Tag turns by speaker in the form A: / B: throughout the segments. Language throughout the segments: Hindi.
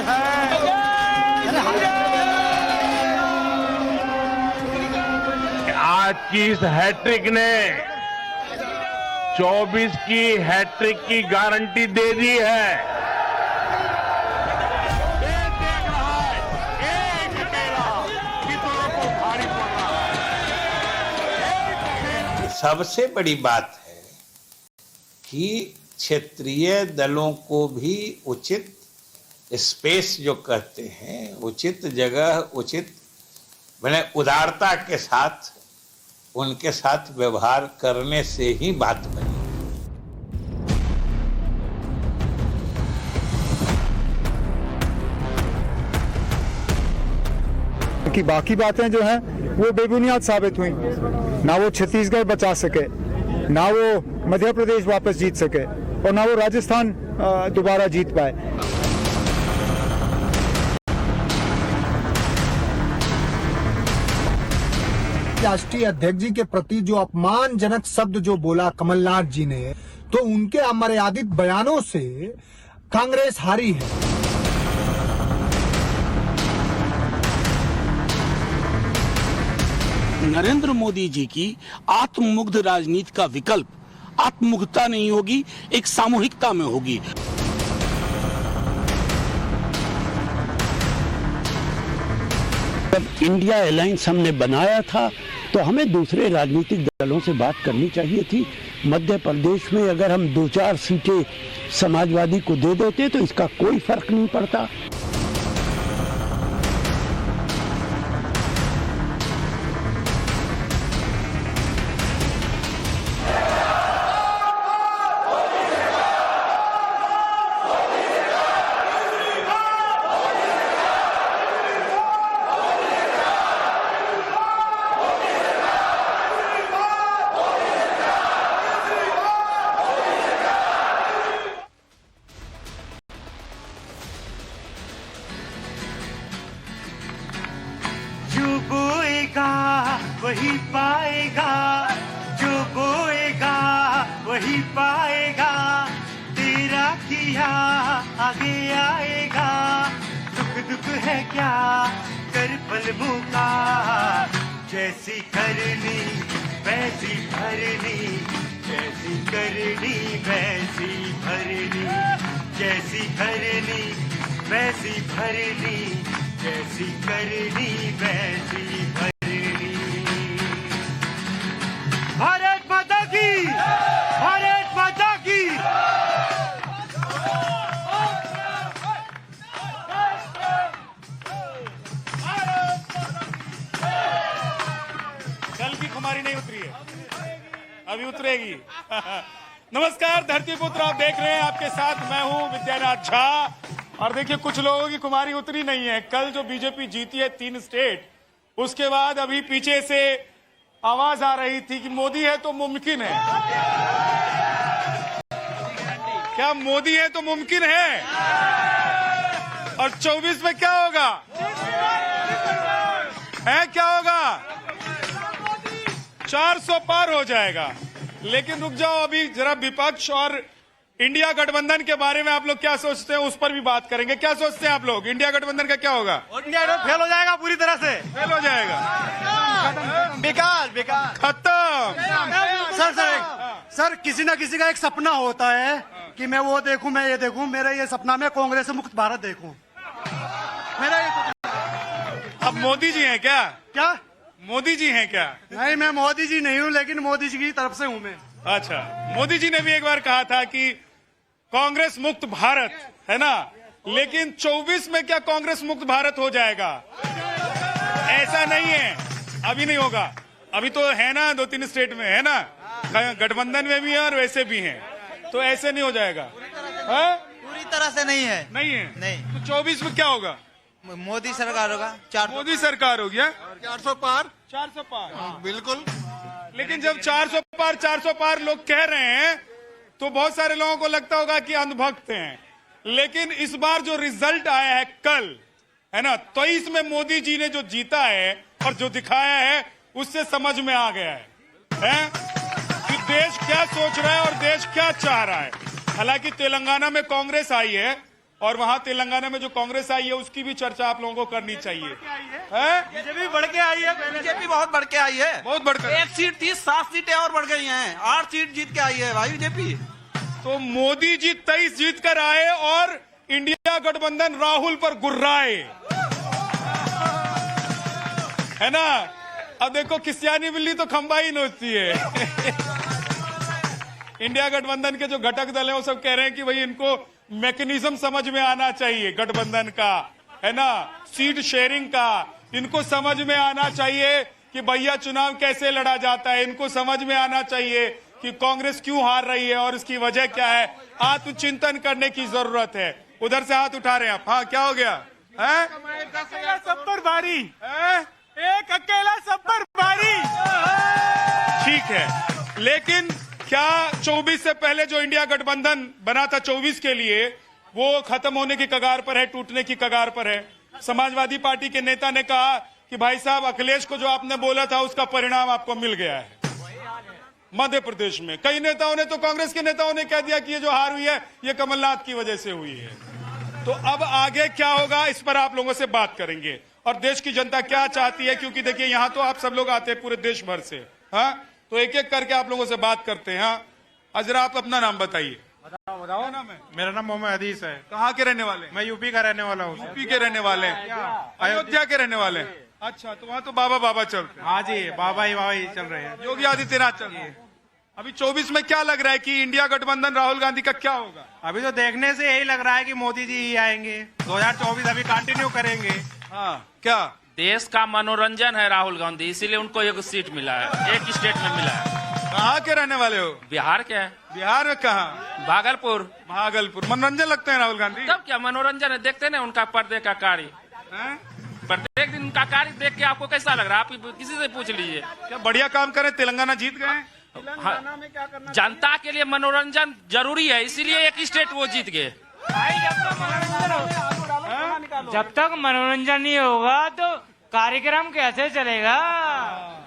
A: है। आज की इस हैट्रिक ने 24 की हैट्रिक की गारंटी दे दी है।
B: सबसे बड़ी बात है कि क्षेत्रीय दलों को भी उचित स्पेस जो कहते हैं, उचित जगह, उचित मैंने उदारता के साथ उनके साथ व्यवहार करने से ही बात बनी।
C: कि बाकी बातें जो हैं वो बेबुनियाद साबित हुई। ना वो छत्तीसगढ़ बचा सके, ना वो मध्य प्रदेश वापस जीत सके और ना वो राजस्थान दोबारा जीत पाए।
D: राष्ट्रीय अध्यक्ष जी के प्रति जो अपमानजनक शब्द जो बोला कमलनाथ जी ने, तो उनके अमर्यादित बयानों से कांग्रेस हारी है।
E: नरेंद्र मोदी जी की आत्ममुग्ध राजनीति का विकल्प आत्ममुग्धता नहीं होगी, एक सामूहिकता में होगी। जब इंडिया अलायंस हमने बनाया था तो हमें दूसरे राजनीतिक दलों से बात करनी चाहिए थी। मध्य प्रदेश में अगर हम 2-4 सीटें समाजवादी को दे देते तो इसका कोई फर्क नहीं पड़ता।
F: वही पाएगा, जो बोएगा वही पाएगा। तेरा किया आगे आएगा, दुख दुख है क्या कर पलमों का। जैसी करनी वैसी भरनी, जैसी करनी वैसी भरनी, जैसी करनी वैसी भरनी, जैसी करनी वैसी भरनी। भारत माता की, भारत माता की।
G: कल की खुमारी नहीं उतरी है, अभी उतरेगी। नमस्कार धरती पुत्र, आप देख रहे हैं, आपके साथ मैं हूं विद्यानाथ झा। और देखिए, कुछ लोगों की खुमारी उतरी नहीं है। कल जो बीजेपी जीती है 3 स्टेट, उसके बाद अभी पीछे से आवाज आ रही थी कि मोदी है तो मुमकिन है। क्या मोदी है तो मुमकिन है? और 24 में क्या होगा? है क्या होगा? 400 पार हो जाएगा। लेकिन रुक जाओ, अभी जरा विपक्ष और इंडिया गठबंधन के बारे में आप लोग क्या सोचते हैं, उस पर भी बात करेंगे। क्या सोचते हैं आप लोग, इंडिया गठबंधन का क्या होगा?
F: इंडिया फेल हो जाएगा, पूरी तरह से
G: फेल हो जाएगा,
F: बेकार बेकार,
G: खत्म।
F: सर किसी ना किसी का एक सपना होता है कि मैं वो देखूं, मैं ये देखूं। मेरा ये सपना, मैं कांग्रेस से मुक्त भारत देखूं। मेरा ये।
G: अब मोदी जी हैं क्या?
F: क्या
G: मोदी जी हैं क्या?
F: नहीं, मैं मोदी जी नहीं हूं, लेकिन मोदी जी की तरफ से हूं मैं।
G: अच्छा, मोदी जी ने भी एक बार कहा था कि कांग्रेस मुक्त भारत, है ना? लेकिन 24 में क्या कांग्रेस मुक्त भारत हो जाएगा? ऐसा नहीं है, अभी नहीं होगा। अभी तो है ना, 2-3 स्टेट में है ना, गठबंधन में भी है और वैसे भी हैं, तो ऐसे नहीं हो जाएगा।
H: पूरी तरह से नहीं है।
G: नहीं है?
H: नहीं।
G: तो 24 में क्या होगा?
H: मोदी सरकार होगा।
G: मोदी सरकार हो गया।
F: 400 पार,
G: 400 पार,
F: बिल्कुल।
G: लेकिन जब 400 पार लोग कह रहे हैं तो बहुत सारे लोगों को लगता होगा कि अंधभक्त हैं। लेकिन इस बार जो रिजल्ट आया है कल, है ना, 23 में मोदी जी ने जो जीता है और जो दिखाया है, उससे समझ में आ गया है कि देश क्या सोच रहा है और देश क्या चाह रहा है। हालांकि तेलंगाना में कांग्रेस आई है और वहां तेलंगाना में जो कांग्रेस आई है उसकी भी चर्चा आप लोगों को करनी चाहिए। है
H: बीजेपी बढ़ के आई है, बीजेपी बहुत बढ़ के आई है,
G: बहुत बढ़कर।
H: एक सीट थी 7 सीटें और बढ़ गई हैं, 8 सीट जीत के आई है भाई बीजेपी।
G: तो मोदी जी 23 जीत कर आए और इंडिया गठबंधन राहुल पर गुर्राए, है ना। अब देखो किसियानी बिल्ली तो खंबा ही नोचती है। इंडिया गठबंधन के जो घटक दल हैं वो सब कह रहे हैं कि भाई इनको मैकेनिज्म समझ में आना चाहिए गठबंधन का, है ना, सीट शेयरिंग का। इनको समझ में आना चाहिए कि भैया चुनाव कैसे लड़ा जाता है। इनको समझ में आना चाहिए कि कांग्रेस क्यों हार रही है और इसकी वजह क्या है। आत्मचिंतन करने की जरूरत है। उधर से हाथ उठा रहे हैं आप। हाँ, क्या हो गया है?
F: सब पर भारी, एक अकेला सब पर भारी।
G: ठीक है, लेकिन क्या 24 से पहले जो इंडिया गठबंधन बना था 24 के लिए, वो खत्म होने की कगार पर है, टूटने की कगार पर है। समाजवादी पार्टी के नेता ने कहा कि भाई साहब अखिलेश को जो आपने बोला था उसका परिणाम आपको मिल गया है मध्य प्रदेश में। कई नेताओं ने तो, कांग्रेस के नेताओं ने कह दिया कि ये जो हार हुई है ये कमलनाथ की वजह से हुई है। तो अब आगे क्या होगा इस पर आप लोगों से बात करेंगे और देश की जनता क्या चाहती है, क्योंकि देखिए यहां तो आप सब लोग आते हैं पूरे देश भर से। हाँ, तो एक एक करके आप लोगों से बात करते हैं। हाँ, अजरा आप अपना नाम बताइए।
F: बताओ नाम है। मेरा नाम मोहम्मद हदीस है।
G: कहाँ के रहने वाले?
F: मैं यूपी का रहने वाला हूँ।
G: यूपी के रहने वाले हैं, अयोध्या के रहने वाले हैं। अच्छा, तो वहाँ तो बाबा बाबा चलते हैं।
F: हाँ जी, बाबा ही चल रहे हैं।
G: योगी आदित्यनाथ चल रहे हैं। अभी 24 में क्या लग रहा है कि इंडिया गठबंधन राहुल गांधी का क्या होगा?
F: अभी तो देखने से यही लग रहा है कि मोदी जी ही आएंगे। 2024 अभी कंटिन्यू करेंगे।
G: हाँ, क्या
I: देश का मनोरंजन है राहुल गांधी, इसीलिए उनको एक सीट मिला है, एक स्टेट में मिला है।
G: कहाँ के रहने वाले हो?
I: बिहार के हैं।
G: बिहार में कहाँ?
I: भागलपुर।
G: भागलपुर। मनोरंजन लगते हैं राहुल गांधी?
I: तब क्या मनोरंजन है, देखते ना उनका पर्दे का कार्य। प्रत्येक दिन उनका कार्य देख के आपको कैसा लग रहा है? आप किसी से पूछ लीजिए।
G: क्या बढ़िया काम करें? तेलंगाना जीत गए।
I: हाँ, जनता के लिए मनोरंजन जरूरी है, इसीलिए एक स्टेट वो जीत गए।
J: जब तक मनोरंजन नहीं होगा तो कार्यक्रम कैसे चलेगा?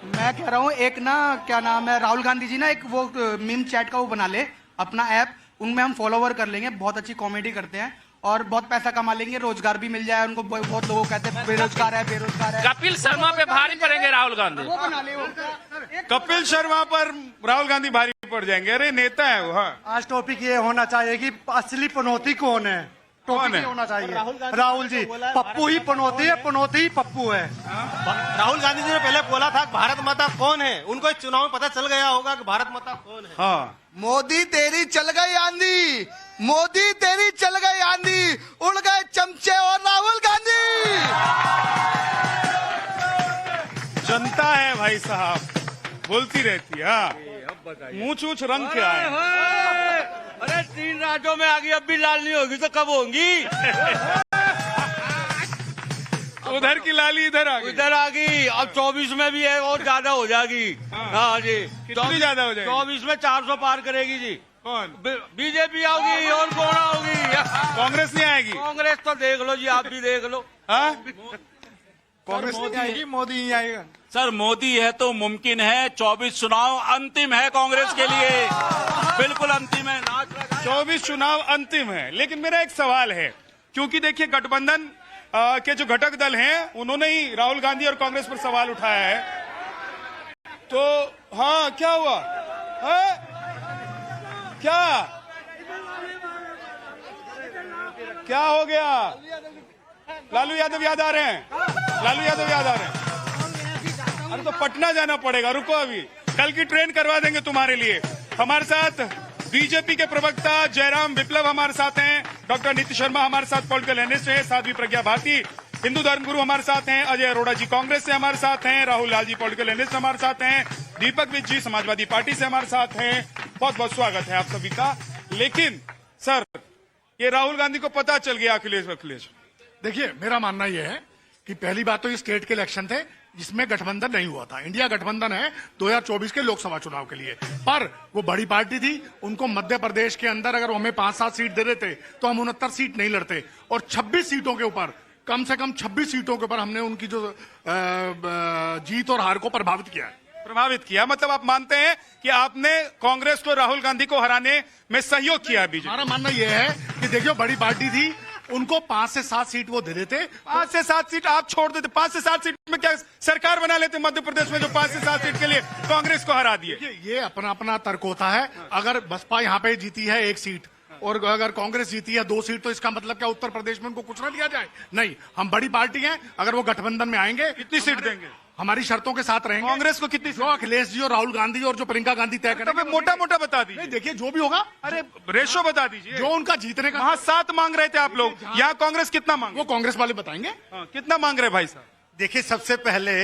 K: मैं कह रहा हूँ एक ना, क्या नाम है, राहुल गांधी जी ना एक वो मीम चैट का वो बना ले अपना ऐप, उनमें हम फॉलोवर कर लेंगे। बहुत अच्छी कॉमेडी करते हैं और बहुत पैसा कमा लेंगे, रोजगार भी मिल जाए उनको। बहुत लोग कहते हैं बेरोजगार है।
I: कपिल शर्मा पे भारी पड़ेंगे राहुल गांधी।
K: वो बना ले।
G: कपिल शर्मा पर राहुल गांधी भारी पड़ जाएंगे। अरे नेता है वो। हाँ,
F: आज टॉपिक ये होना चाहिए कि असली पनौती कौन है।
G: कौन है?
F: होना चाहिए राहुल जी। पप्पू ही पनौती है, पनौती ही पप्पू है।
L: राहुल गांधी जी ने पहले बोला था भारत माता कौन है, उनको इस चुनाव में पता चल गया होगा कि भारत माता कौन है।
G: हाँ,
K: मोदी तेरी चल गई आंधी, मोदी तेरी चल गई आंधी, उड़ गए चमचे और राहुल गांधी।
G: जनता है भाई साहब, बोलती रहती है। हाँ, मुँह चूछ रंग क्या है?
L: अरे 3 राज्यों में आ गई, अब भी लाल नहीं होगी तो कब होंगी?
G: उधर की लाली इधर आ गई।
L: इधर आ गई, अब 24 में भी है और ज्यादा हो जाएगी। हाँ जी,
G: कितनी ज्यादा हो जाएगी?
L: 24 में 400 पार करेगी जी।
G: कौन?
L: बीजेपी आओगी और कौन आओगी?
G: कांग्रेस नहीं आएगी।
L: कांग्रेस तो देख लो जी, आप भी देख लो।
G: हाँ,
F: कांग्रेस नहीं आएगी, मोदी ही आएगा।
L: सर मोदी है तो मुमकिन है। 24 चुनाव अंतिम है कांग्रेस के लिए, बिल्कुल अंतिम है।
G: 24 चुनाव अंतिम है। लेकिन मेरा एक सवाल है, क्योंकि देखिए गठबंधन के जो घटक दल हैं उन्होंने ही राहुल गांधी और कांग्रेस पर सवाल उठाया है। तो हाँ, क्या हुआ? हाँ? क्या हो गया? लालू यादव याद आ रहे हैं? लालू यादव याद आ रहे हैं? अरे तो पटना जाना पड़ेगा, रुको अभी कल की ट्रेन करवा देंगे तुम्हारे लिए। हमारे साथ बीजेपी के प्रवक्ता जयराम विप्लव हमारे साथ हैं, डॉक्टर नीति शर्मा हमारे साथ पॉलिटिकल एनालिस्ट हैं, साध्वी प्रज्ञा भारती हिंदू धर्मगुरु हमारे साथ हैं, अजय अरोड़ा जी कांग्रेस से हमारे साथ हैं, राहुल लाल जी पॉलिटिकल एनालिस्ट हमारे साथ हैं, दीपक विज जी समाजवादी पार्टी से हमारे साथ हैं। बहुत बहुत स्वागत है आप सभी का। लेकिन सर, ये राहुल गांधी को पता चल गया अखिलेश।
M: देखिए, मेरा मानना यह है कि पहली बात तो ये स्टेट के इलेक्शन थे जिसमें गठबंधन नहीं हुआ था। इंडिया गठबंधन है 2024 के लोकसभा चुनाव के लिए, पर वो बड़ी पार्टी थी। उनको मध्य प्रदेश के अंदर अगर हमें 5-7 सीट दे देते तो हम 69 सीट नहीं लड़ते, और 26 सीटों के ऊपर, कम से कम 26 सीटों के ऊपर हमने उनकी जो जीत और हार को प्रभावित किया। मतलब आप मानते हैं कि आपने कांग्रेस को, राहुल गांधी को हराने में सहयोग किया? बीजेपी, हमारा मानना यह है कि देखियो, बड़ी पार्टी थी, उनको 5 से 7 सीट वो दे देते।
G: 5 से 7 सीट आप छोड़ देते, 5 से 7 सीट में क्या सरकार बना लेते मध्य प्रदेश में, जो 5 से 7 सीट के लिए कांग्रेस को हरा दिए।
M: ये अपना अपना तर्क होता है। अगर बसपा यहाँ पे जीती है 1 सीट और अगर कांग्रेस जीती है 2 सीट, तो इसका मतलब क्या उत्तर प्रदेश में उनको कुछ ना दिया जाए? नहीं, हम बड़ी पार्टी हैं, अगर वो गठबंधन में आएंगे
G: कितनी सीट देंगे?
M: हमारी शर्तों के साथ रहेंगे।
G: कांग्रेस को कितनी?
M: जो अखिलेश जी और राहुल गांधी और जो प्रियंका गांधी तय करेंगे।
G: मोटा मोटा बता दीजिए।
M: देखिए जो भी होगा,
G: अरे रेशो बता दीजिए।
M: जो उनका जीतने का,
G: वहां 7 मांग रहे थे आप लोग, यहाँ कांग्रेस कितना मांग?
M: वो कांग्रेस वाले बताएंगे।
G: कितना मांग रहे भाई साहब?
F: देखिए, सबसे पहले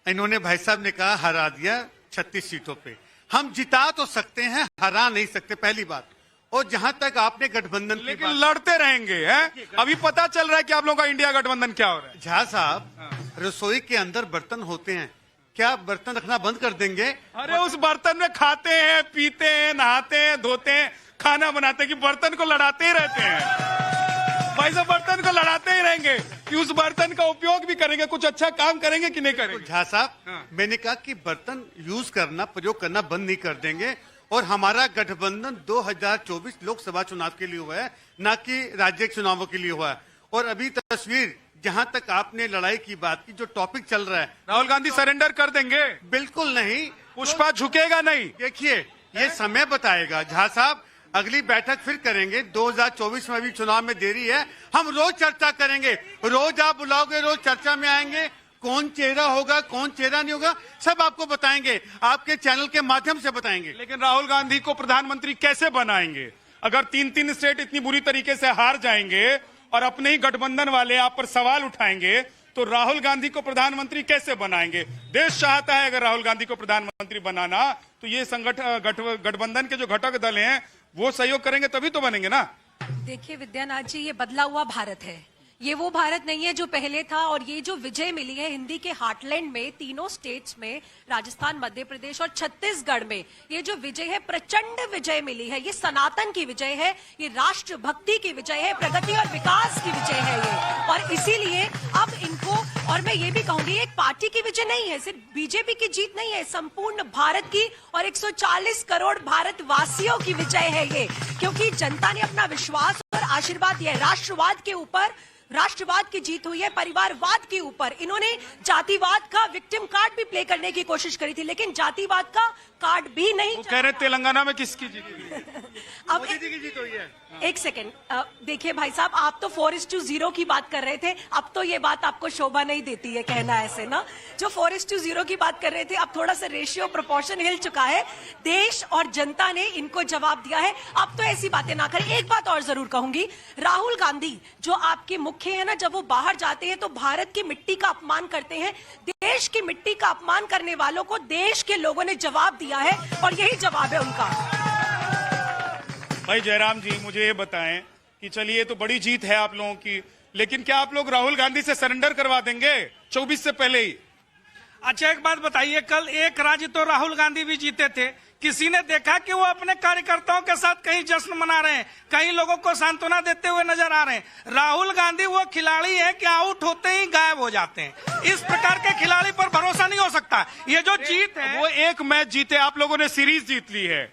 F: इन्होंने भाई साहब ने कहा हरा दिया 36 सीटों पे। हम जिता तो सकते हैं, हरा नहीं सकते, पहली बात। और जहां तक आपने गठबंधन,
G: लेकिन लड़ते रहेंगे हैं। अभी पता चल रहा है कि आप लोगों का इंडिया गठबंधन क्या हो रहा है।
F: झा साहब, रसोई के अंदर बर्तन होते हैं, क्या बर्तन रखना बंद कर देंगे?
G: अरे उस बर्तन में खाते हैं, पीते हैं, नहाते हैं, धोते हैं, खाना बनाते हैं, कि बर्तन को लड़ाते ही रहते हैं। भाई साहब, बर्तन को लड़ाते ही रहेंगे कि उस बर्तन का उपयोग भी करेंगे, कुछ अच्छा काम करेंगे कि नहीं करेंगे?
F: झा साहब, मैंने कहा कि बर्तन यूज करना, प्रयोग करना बंद नहीं कर देंगे। और हमारा गठबंधन 2024 लोकसभा चुनाव के लिए हुआ है, ना कि राज्य चुनावों के लिए हुआ है। और अभी तस्वीर, जहां तक आपने लड़ाई की बात की, जो टॉपिक चल रहा है,
G: राहुल गांधी सरेंडर कर देंगे?
F: बिल्कुल नहीं,
G: पुष्पा झुकेगा नहीं।
F: देखिए, ये समय बताएगा। झा साहब, अगली बैठक फिर करेंगे। 2024 में अभी चुनाव में देरी है, हम रोज चर्चा करेंगे। रोज आप बुलाओगे, रोज चर्चा में आएंगे। कौन चेहरा होगा, कौन चेहरा नहीं होगा, सब आपको बताएंगे, आपके चैनल के माध्यम से बताएंगे।
G: लेकिन राहुल गांधी को प्रधानमंत्री कैसे बनाएंगे? अगर 3-3 स्टेट इतनी बुरी तरीके से हार जाएंगे और अपने ही गठबंधन वाले आप पर सवाल उठाएंगे, तो राहुल गांधी को प्रधानमंत्री कैसे बनाएंगे? देश चाहता है अगर राहुल गांधी को प्रधानमंत्री बनाना, तो ये गठबंधन के जो घटक दल हैं वो सहयोग करेंगे, तभी तो बनेंगे ना।
N: देखिए विद्यानाथ जी, ये बदला हुआ भारत है, ये वो भारत नहीं है जो पहले था। और ये जो विजय मिली है हिंदी के हार्टलैंड में, तीनों स्टेट्स में, राजस्थान, मध्य प्रदेश और छत्तीसगढ़ में, ये जो विजय है, प्रचंड विजय मिली है। ये सनातन की विजय है, ये राष्ट्र भक्ति की विजय है, प्रगति और विकास की विजय है ये। और इसीलिए अब इनको, और मैं ये भी कहूंगी, एक पार्टी की विजय नहीं है, सिर्फ बीजेपी की जीत नहीं है, संपूर्ण भारत की और 140 करोड़ भारतवासियों की विजय है ये। क्योंकि जनता ने अपना विश्वास और आशीर्वाद दिया है। राष्ट्रवाद के ऊपर राष्ट्रवाद की जीत हुई है, परिवारवाद के ऊपर। इन्होंने जातिवाद का विक्टिम कार्ड भी प्ले करने की कोशिश करी थी, लेकिन जातिवाद का कार्ड भी नहीं।
G: वो कह रहे तेलंगाना में किसकी जीत हुई है?
N: अब
G: मोदी जी की जीत हुई है।
N: एक सेकंड, देखिए भाई साहब, आप तो 4:0 की बात कर रहे थे, अब तो ये बात आपको शोभा नहीं देती है कहना ऐसे ना। जो 4:0 की बात कर रहे थे, अब थोड़ा सा रेशियो प्रोपोर्शन हिल चुका है। देश और जनता ने इनको जवाब दिया है, अब तो ऐसी बातें ना करें। एक बात और जरूर कहूंगी, राहुल गांधी जो आपके मुख्य है ना, जब वो बाहर जाते हैं तो भारत की मिट्टी का अपमान करते हैं। देश की मिट्टी का अपमान करने वालों को देश के लोगों ने जवाब दिया है, और यही जवाब है उनका।
G: भाई जयराम जी, मुझे ये बताएं कि चलिए तो बड़ी जीत है आप लोगों की, लेकिन क्या आप लोग राहुल गांधी से सरेंडर करवा देंगे 24 से पहले ही?
O: अच्छा एक बात बताइए, कल एक राज्य तो राहुल गांधी भी जीते थे, किसी ने देखा कि वो अपने कार्यकर्ताओं के साथ कहीं जश्न मना रहे हैं, कहीं लोगों को सांत्वना देते हुए नजर आ रहे हैं? राहुल गांधी वो खिलाड़ी है कि आउट होते ही गायब हो जाते हैं। इस प्रकार के खिलाड़ी पर भरोसा नहीं हो सकता। ये जो जीत है,
G: वो एक मैच जीते, आप लोगों ने सीरीज जीत ली है,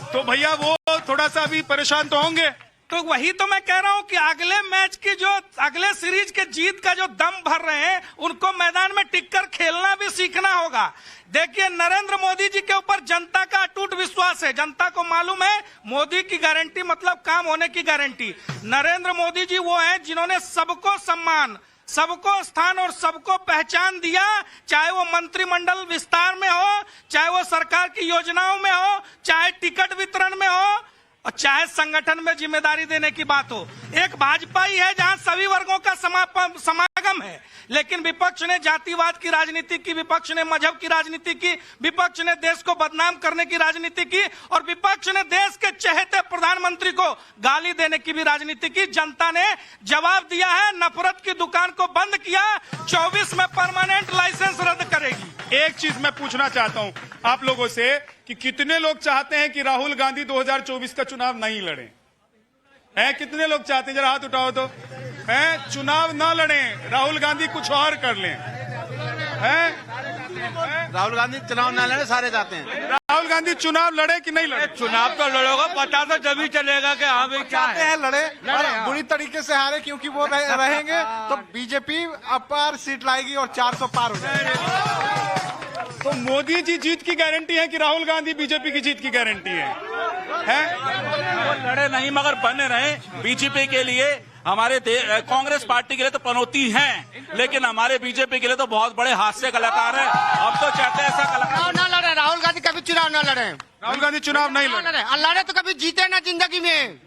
G: तो भैया वो थोड़ा सा अभी परेशान तो होंगे।
O: तो वही तो मैं कह रहा हूं कि अगले मैच की जो, अगले सीरीज के जीत का जो दम भर रहे हैं, उनको मैदान में टिककर खेलना भी सीखना होगा। देखिए, नरेंद्र मोदी जी के ऊपर जनता का अटूट विश्वास है। जनता को मालूम है मोदी की गारंटी मतलब काम होने की गारंटी। नरेंद्र मोदी जी वो हैं जिन्होंने सबको सम्मान, सबको स्थान और सबको पहचान दिया, चाहे वो मंत्रिमंडल विस्तार में हो, चाहे वो सरकार की योजनाओं में हो, चाहे टिकट वितरण में हो, और चाहे संगठन में जिम्मेदारी देने की बात हो। एक भाजपा ही है जहां सभी वर्गों का समागम है, लेकिन विपक्ष ने जातिवाद की राजनीति की, विपक्ष ने मजहब की राजनीति की, विपक्ष ने देश को बदनाम करने की राजनीति की, और विपक्ष ने देश के चहेते प्रधानमंत्री को गाली देने की भी राजनीति की। जनता ने जवाब दिया है, नफरत की दुकान को बंद किया, 24 में परमानेंट लाइसेंस रद्द करेगी।
G: एक चीज मैं पूछना चाहता हूं आप लोगों से कि कितने लोग चाहते हैं कि राहुल गांधी 2024 का चुनाव नहीं लड़े? हैं, कितने लोग चाहते हैं? जरा हाथ उठाओ तो। हैं, चुनाव ना लड़े, राहुल गांधी कुछ और कर लें, हैं?
H: राहुल गांधी चुनाव न लड़े, सारे जाते हैं।
F: राहुल गांधी चुनाव लड़े कि नहीं लड़े?
L: चुनाव तो लड़ोगा, पता तो जब ही चलेगा कि हाँ भाई क्या है।
H: लड़े बुरी तरीके से हारे, क्योंकि वो रहेंगे तो बीजेपी अपार सीट लाएगी और 400 पार हो जाएगा।
F: तो मोदी जी जीत की गारंटी है कि राहुल गांधी बीजेपी की जीत की गारंटी है?
L: वो लड़े नहीं मगर बने रहे। बीजेपी के लिए, हमारे कांग्रेस पार्टी के लिए तो पनौती हैं, लेकिन हमारे बीजेपी के लिए तो बहुत बड़े हास्य कलाकार हैं। हम तो चाहते हैं ऐसा कलाकार
H: न लड़े, राहुल गांधी कभी चुनाव न लड़े।
F: राहुल गांधी चुनाव नहीं लड़े,
H: लड़े तो कभी जीते ना जिंदगी में,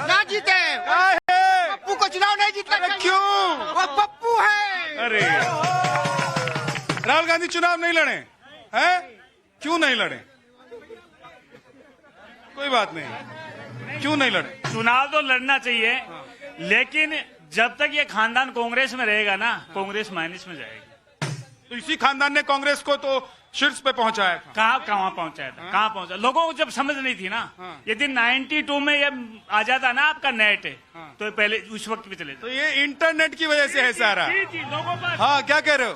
H: ना जीते। पप्पू को चुनाव नहीं जीतना।
F: क्यों?
H: वो पप्पू है।
F: अरे राहुल गांधी चुनाव नहीं लड़े हैं? क्यों नहीं लड़े? कोई बात नहीं, क्यों नहीं लड़े?
J: चुनाव तो लड़ना चाहिए, लेकिन जब तक ये खानदान कांग्रेस में रहेगा ना, कांग्रेस माइनस में जाएगी।
F: तो इसी खानदान ने कांग्रेस को तो शीर्ष पे पहुंचाया था।
J: कहाँ पहुंचाया था? कहाँ पहुंचा? लोगों को जब समझ नहीं थी ना, यदि 92 में ये आ जाता ना आपका नेट, तो पहले उस वक्त भी चले।
F: तो ये इंटरनेट की वजह से है सारा।
J: लोगों पर।
F: हाँ, क्या कह रहे हो?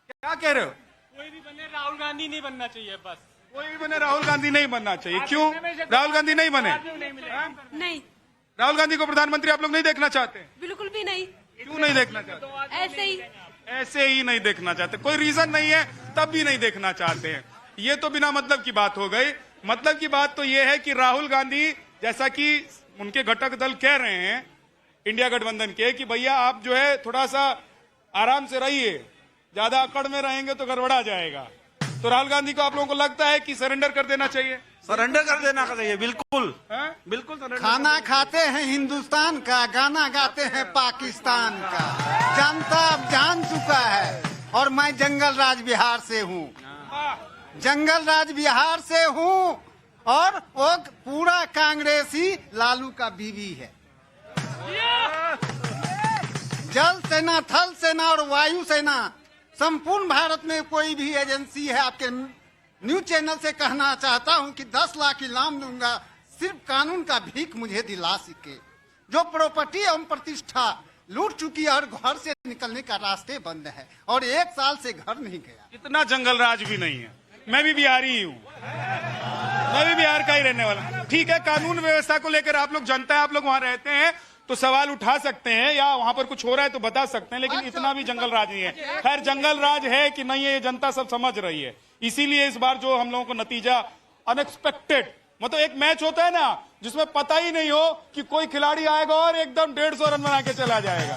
F: क्या कह रहे हो?
J: कोई भी बने, राहुल गांधी नहीं बनना चाहिए। बस
F: कोई भी बने, राहुल गांधी नहीं बनना चाहिए। क्यों राहुल गांधी नहीं बने?
N: नहीं,
F: राहुल गांधी को प्रधानमंत्री आप लोग नहीं देखना चाहते?
N: बिल्कुल भी नहीं।
F: क्यों नहीं देखना चाहते?
N: ऐसे ही
F: नहीं देखना चाहते, कोई रीजन नहीं है तब भी नहीं देखना चाहते हैं। ये तो बिना मतलब की बात हो गई। मतलब की बात तो ये है कि राहुल गांधी, जैसा कि उनके घटक दल कह रहे हैं इंडिया गठबंधन के, कि भैया आप जो है थोड़ा सा आराम से रहिए, ज्यादा अकड़ में रहेंगे तो गड़बड़ा जाएगा। तो राहुल गांधी को आप लोगों को लगता है कि सरेंडर कर देना चाहिए?
H: सरेंडर कर देना चाहिए, बिल्कुल
F: बिल्कुल सरेंडर।
H: खाना खाते हैं हिंदुस्तान का, गाना गाते हैं पाकिस्तान का, जनता अब जान चुका है। और मैं जंगल राज बिहार से हूँ, जंगल राज बिहार से हूँ, और वो पूरा कांग्रेसी लालू का बीवी है। जल सेना, थल सेना और वायु सेना, संपूर्ण भारत में कोई भी एजेंसी है, आपके न्यूज चैनल से कहना चाहता हूं कि 10 लाख इनाम दूंगा, सिर्फ कानून का भीख मुझे दिला सके। जो प्रॉपर्टी एवं प्रतिष्ठा लूट चुकी है और घर से निकलने का रास्ते बंद है, और 1 साल से घर नहीं गया।
F: इतना जंगल राज भी नहीं है। मैं भी बिहारी ही हूँ, मैं भी बिहार का ही रहने वाला। ठीक है, कानून व्यवस्था को लेकर आप लोग, जनता है, आप लोग वहां रहते हैं तो सवाल उठा सकते हैं, या वहां पर कुछ हो रहा है तो बता सकते हैं, लेकिन इतना भी जंगल राज नहीं है। खैर, जंगल राज है कि नहीं है ये जनता सब समझ रही है। इसीलिए इस बार जो हम लोगों को नतीजा अनएक्सपेक्टेड, मतलब एक मैच होता है ना जिसमें पता ही नहीं हो कि कोई खिलाड़ी आएगा और एकदम 150 रन बना के चला जाएगा।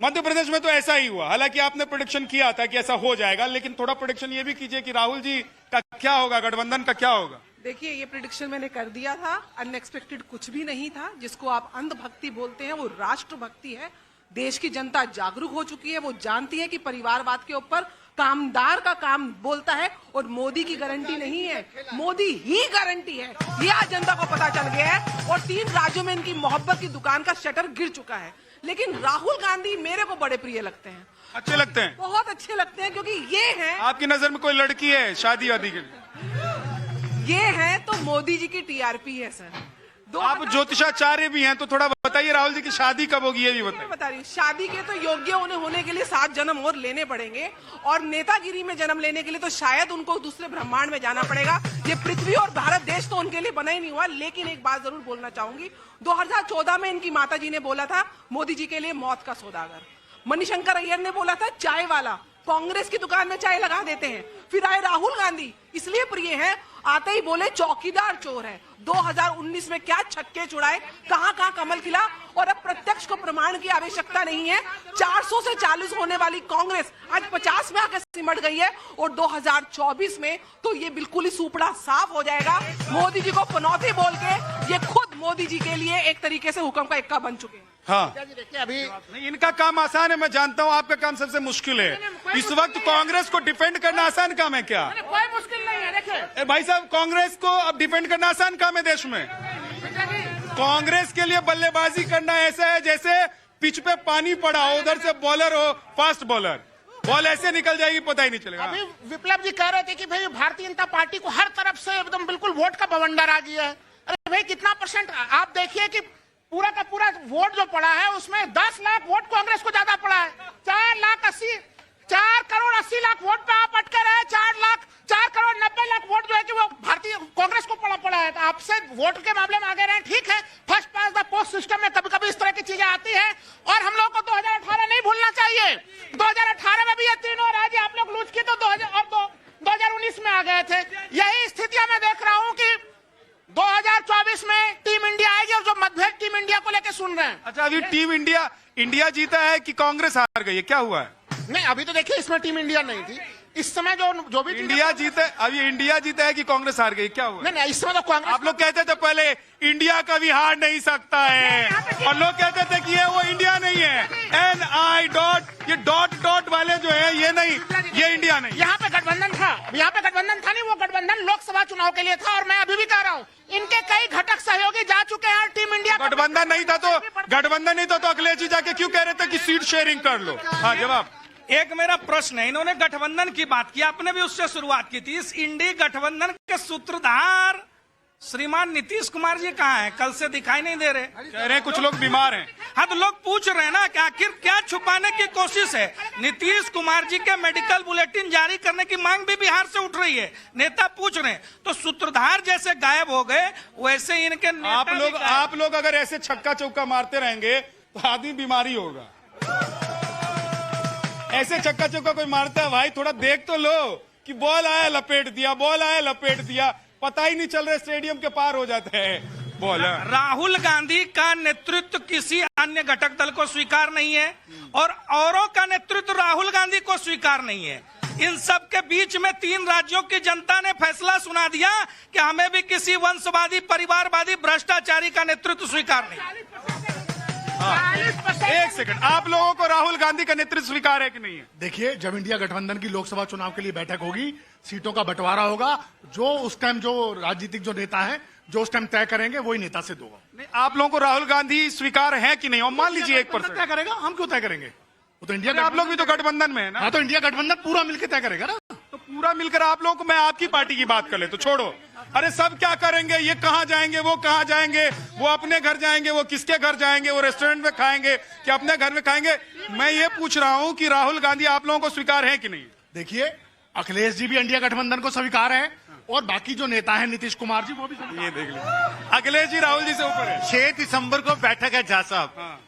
F: मध्य प्रदेश में तो ऐसा ही हुआ। हालांकि आपने प्रेडिक्शन किया था कि ऐसा हो जाएगा, लेकिन थोड़ा प्रेडिक्शन ये भी कीजिए कि राहुल जी का क्या होगा, गठबंधन का क्या होगा।
P: देखिए, ये प्रेडिक्शन मैंने कर दिया था। अनएक्सपेक्टेड कुछ भी नहीं था। जिसको आप अंधभक्ति बोलते हैं वो राष्ट्रभक्ति है। देश की जनता जागरूक हो चुकी है, वो जानती है कि परिवारवाद के ऊपर कामदार का काम बोलता है, और मोदी की गारंटी नहीं है, मोदी ही गारंटी है। ये आज जनता को पता चल गया है, और 3 राज्यों में इनकी मोहब्बत की दुकान का शटर गिर चुका है। लेकिन राहुल गांधी मेरे को बड़े प्रिय लगते हैं,
F: अच्छे लगते हैं,
P: बहुत अच्छे लगते हैं, क्योंकि ये है,
F: आपकी नजर में कोई लड़की है शादी वादी के लिए?
P: ये है तो मोदी जी की टीआरपी है सर।
F: आप ज्योतिषाचार्य भी हैं, तो थोड़ा बताइए राहुल जी की शादी कब होगी, ये भी बताइए।
P: बता रही हूँ, शादी के तो योग्य उन्हें होने के लिए 7 जन्म और लेने पड़ेंगे, और नेतागिरी में जन्म लेने के लिए तो शायद उनको दूसरे ब्रह्मांड में जाना पड़ेगा। ये पृथ्वी और भारत देश तो उनके लिए बना ही नहीं हुआ। लेकिन एक बात जरूर बोलना चाहूंगी, 2014 में इनकी माता जी ने बोला था मोदी जी के लिए मौत का सौदागर। मणिशंकर अय्यर ने बोला था चाय वाला, कांग्रेस की दुकान में चाय लगा देते हैं। फिर आए राहुल गांधी, इसलिए प्रिय है, आते ही बोले चौकीदार चोर है। 2019 में क्या छक्के छुड़ाए, कहां कहां कमल खिला, और अब प्रत्यक्ष को प्रमाण की आवश्यकता नहीं है। 400 से 40 होने वाली कांग्रेस आज 50 में आकर सिमट गई है, और 2024 में तो ये बिल्कुल ही सुपड़ा साफ हो जाएगा। मोदी जी को पनौती बोल के ये खुद मोदी जी के लिए एक तरीके से हुक्म का इक्का बन चुके हैं।
F: हाँ, अभी नहीं, इनका काम आसान है, मैं जानता हूँ, आपका काम सबसे मुश्किल है। इस वक्त कांग्रेस को डिफेंड करना आसान काम है क्या?
P: कोई मुश्किल नहीं है। देखिए
F: भाई साहब, कांग्रेस को अब डिफेंड करना आसान काम है देश में। कांग्रेस के लिए बल्लेबाजी करना ऐसा है जैसे पिच पे पानी पड़ा हो, उधर से बॉलर हो, फास्ट बॉलर, बॉल ऐसे निकल जाएगी पता ही नहीं चलेगा।
Q: अभी विप्लव जी कह रहे थे कि भाई भारतीय जनता पार्टी को हर तरफ से एकदम बिल्कुल वोट का बवंडर आ गया है। अरे भाई कितना %? आप देखिए कि पूरा का पूरा वोट जो पड़ा है उसमें 10 लाख वोट कांग्रेस को ज्यादा पड़ा है। 4 4 करोड़ 80 लाख वोट पे आप अटके रहे। 4 करोड़ 90 लाख वोट जो है कि वो भारतीय कांग्रेस को पड़ा है। तो आपसे वोट के मामले में आगे रहे। ठीक है, first pass the post system में कभी कभी इस तरह की चीजें आती है और हम लोग को 2018 नहीं भूलना चाहिए। 2018 में भी ये तीनों राज्य आप लोग लूज किए तो 2019 में आ गए थे। यही स्थितियां मैं देख रहा हूं कि 2024 में टीम इंडिया आएगी और जो मतभेद टीम इंडिया को लेकर सुन रहे हैं।
G: अच्छा, अभी टीम इंडिया जीता है कि कांग्रेस हार गई है, क्या हुआ है?
Q: नहीं, अभी तो देखिए इसमें टीम इंडिया नहीं थी। इस समय जो भी
G: इंडिया जीता, अभी इंडिया जीता है कि कांग्रेस हार गई, क्या हुआ?
Q: नहीं, इस समय तो कांग्रेस।
G: आप लोग कहते थे पहले इंडिया कभी हार नहीं सकता है और लोग कहते थे कि ये वो इंडिया नहीं है, NI डॉट, ये डॉट वाले जो है ये नहीं, ये इंडिया नहीं।
Q: यहाँ पे गठबंधन था नहीं, वो गठबंधन लोकसभा चुनाव के लिए था। और मैं अभी भी कह रहा हूँ इनके कई घटक सहयोगी जा चुके हैं टीम इंडिया।
G: गठबंधन नहीं था तो अखिलेश जी जाके क्यों कह रहे थे कि सीट शेयरिंग कर लो? हाँ, जवाब।
O: एक मेरा प्रश्न है, इन्होंने गठबंधन की बात की, आपने भी उससे शुरुआत की थी। इस इंडी गठबंधन के सूत्रधार श्रीमान नीतीश कुमार जी कहाँ हैं? कल से दिखाई नहीं दे रहे।
G: कह रहे हैं कुछ लोग बीमार हैं।
O: हाँ, तो लोग पूछ रहे हैं ना कि आखिर क्या छुपाने की कोशिश है? नीतीश कुमार जी के मेडिकल बुलेटिन जारी करने की मांग भी बिहार से उठ रही है, नेता पूछ रहे हैं। तो सूत्रधार जैसे गायब हो गए वैसे इनके नेता
G: आप लोग अगर ऐसे छक्का चौका मारते रहेंगे तो आदमी बीमारी होगा। ऐसे चक्का चौका कोई मारता है भाई, थोड़ा देख तो लो कि बॉल आया लपेट दिया, पता ही नहीं चल रहा, स्टेडियम के पार हो जाता है बॉल।
O: राहुल गांधी का नेतृत्व किसी अन्य घटक दल को स्वीकार नहीं है और औरों का नेतृत्व राहुल गांधी को स्वीकार नहीं है। इन सब के बीच में 3 राज्यों की जनता ने फैसला सुना दिया कि हमें भी किसी वंशवादी, परिवारवादी, भ्रष्टाचारी का नेतृत्व स्वीकार नहीं।
G: एक सेकंड, आप लोगों को राहुल गांधी का नेतृत्व स्वीकार है कि नहीं है?
M: देखिए, जब इंडिया गठबंधन की लोकसभा चुनाव के लिए बैठक होगी, सीटों का बंटवारा होगा, जो उस टाइम जो राजनीतिक जो नेता है जो उस टाइम तय करेंगे वही नेता सिद्ध होगा।
G: नहीं, आप लोगों को राहुल गांधी स्वीकार है कि नहीं? और मान लीजिए 1%
M: तय करेगा, हम क्यों तय करेंगे? वो तो इंडिया,
G: आप लोग भी तो गठबंधन में है ना।
M: हाँ, तो इंडिया गठबंधन पूरा मिलकर तय करेगा ना।
G: तो पूरा मिलकर आप लोगों को, मैं आपकी पार्टी की बात कर ले तो छोड़ो, अरे सब क्या करेंगे, ये कहाँ जाएंगे, वो कहाँ जाएंगे, वो अपने घर जाएंगे, वो किसके घर जाएंगे, वो रेस्टोरेंट में खाएंगे कि अपने घर में खाएंगे? मैं ये पूछ रहा हूँ कि राहुल गांधी आप लोगों को स्वीकार है कि नहीं?
M: देखिए, अखिलेश जी भी इंडिया गठबंधन को स्वीकार है और बाकी जो नेता है नीतीश कुमार जी वो भी।
G: ये देख लीजिए, अखिलेश जी राहुल जी से ऊपर है।
F: 6 दिसंबर को बैठक है झा साहब,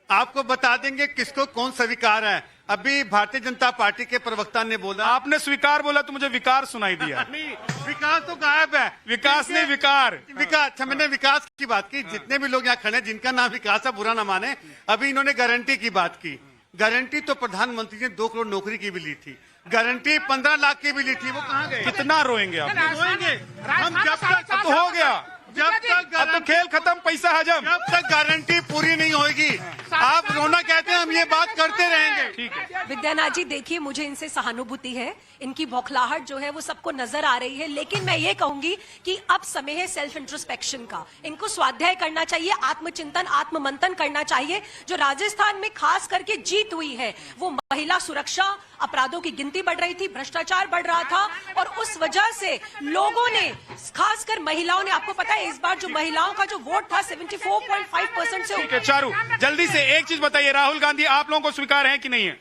F: आपको बता देंगे किसको कौन स्वीकार है। अभी भारतीय जनता पार्टी के प्रवक्ता ने बोला,
G: आपने स्वीकार बोला तो मुझे विकार सुनाई दिया।
F: नहीं, विकास तो गायब है।
G: विकास नहीं, विकार।
F: अच्छा, मैंने विकास की बात की। जितने भी लोग यहाँ खड़े हैं जिनका नाम विकास है, बुरा ना माने। अभी इन्होंने गारंटी की बात की। गारंटी तो प्रधानमंत्री ने 2 करोड़ नौकरी की भी ली थी, गारंटी 15 लाख की भी ली थी, वो कहाँ गए?
G: कितना रोएंगे आप?
F: रोएंगे हम जब तक,
G: तो हो गया,
F: जब तक
G: अब तो खेल खत्म, पैसा हजम।
F: जब तक गारंटी पूरी नहीं होगी आप रोना कहते हैं, हम ये बात करते रहेंगे।
G: ठीक है
N: विद्यानाथ जी, देखिए मुझे इनसे सहानुभूति है, इनकी बौखलाहट जो है वो सबको नजर आ रही है, लेकिन मैं ये कहूंगी कि अब समय है सेल्फ इंट्रोस्पेक्शन का। इनको स्वाध्याय करना चाहिए, आत्मचिंतन, आत्ममंथन करना चाहिए। जो राजस्थान में खास करके जीत हुई है वो महिला सुरक्षा, अपराधों की गिनती बढ़ रही थी, भ्रष्टाचार बढ़ रहा था और उस वजह से लोगों ने, खासकर महिलाओं ने, आपको पता है इस बार जो महिलाओं का जो वोट था 74.5% से।
G: ठीक है चारू, जल्दी से एक चीज बताइए, राहुल गांधी आप लोगों को स्वीकार है कि नहीं है?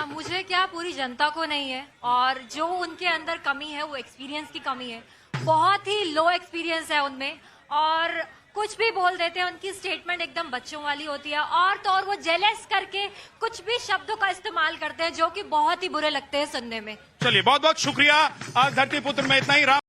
R: मुझे क्या, पूरी जनता को नहीं है। और जो उनके अंदर कमी है वो एक्सपीरियंस की कमी है, बहुत ही लो एक्सपीरियंस है उनमें और कुछ भी बोल देते हैं। उनकी स्टेटमेंट एकदम बच्चों वाली होती है और तो और वो जेलस करके कुछ भी शब्दों का इस्तेमाल करते हैं जो कि बहुत ही बुरे लगते हैं सुनने में।
G: चलिए, बहुत बहुत शुक्रिया। आज धरती पुत्र में इतना ही।